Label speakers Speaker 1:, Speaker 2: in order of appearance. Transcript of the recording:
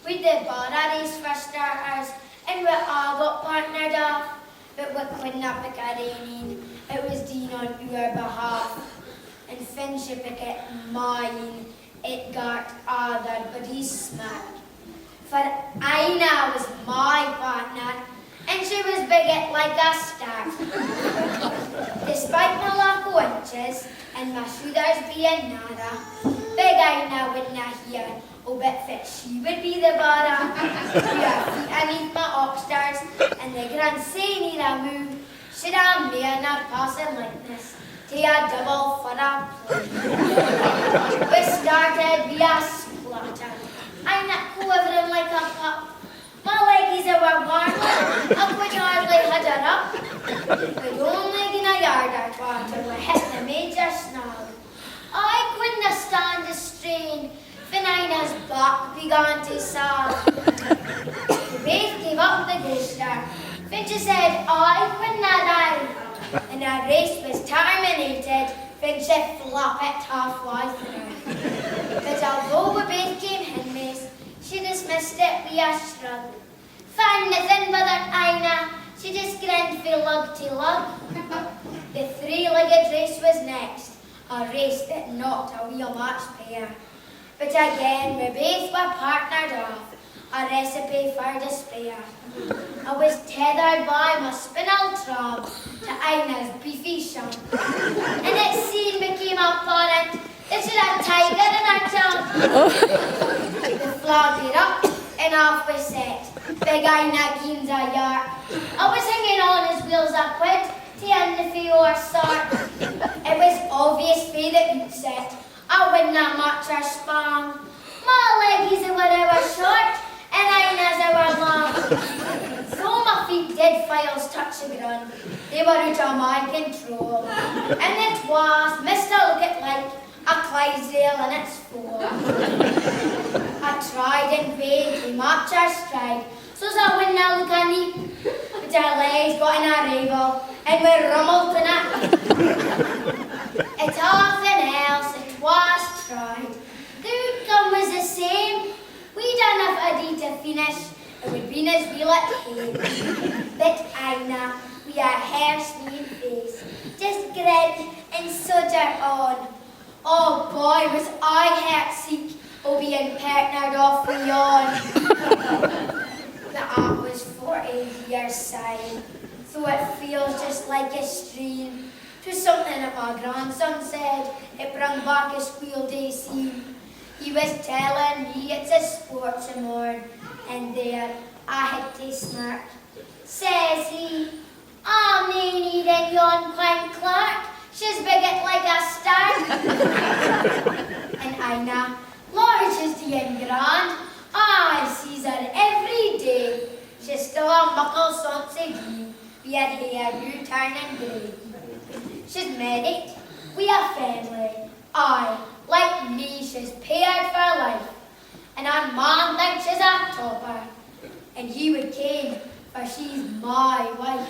Speaker 1: We did race for starters, and we all got partnered off, but we couldn't pick a raining. It was Dean on our behalf, and Finship picket mine, it got other body smack. For Aina was my partner, and she was big like a stack. Despite my lack of inches and my shoulders being nada, big Aina would not hear, oh, but fit she would be the bara. With her feet underneath my upstairs, and the grand saying a move, should have made a passing likeness to a double for a play. We started via splatter. Aina quivering like a pup. My leggies were warm, I could hardly had her up. We'd only in a yard or quarter, we hit the major snag. I couldn't stand the strain, Finaina's back began to sag. We both gave up the ghoster. Finch said I couldn't arrive, and our race was terminated. Finch flop it halfway through. But although we both came hindmates, she dismissed it with a shrug. Found nothing but that Aina, she just grinned from lug to lug. The three-legged race was next, a race that knocked a wheel match pair. But again, we both were partnered off, a recipe for despair. I was tethered by my spinal trap to Aina's beefy shank, and it soon became apparent that she had a tiger in her trunk. The flag lit up, and off we set. Big Aina gains a yark. I was hanging on his wheels a quid to end the few sort. It was obvious from the outset I would not match her span. My leggies were short, and Aina's were long. Though my feet did files touch the ground, they were out of my control. And it was missed a look at like a Clydesdale in its fall. I tried in vain to match her stride, so's I wouldn't look a neat. But her legs got in a rival, and we rumbled tonight. It's often else it was tried. The outcome was the same. We'd enough ado to finish, it would be as we let him. But Aina, with her hair smeared face, just grinned and soldiered on. Oh boy, was I heartsick, oh being partnered off with yon. The aunt was 40 years side, so it feels just like a stream. 'Twas something that my grandson said, it brought back a school day scene. He was telling me it's a sports award, and there I had to smirk. Says he, I'm nae needing yon quaint clerk, she's bigot like a star. And Aina, Lord, she's doing grand, I sees her every day. She's still a muckle sonsy green, with her hair new turning grey. She's married, we are family, aye, like me, she's paired for life. And our man thinks she's a topper, and he would cane, for she's my wife.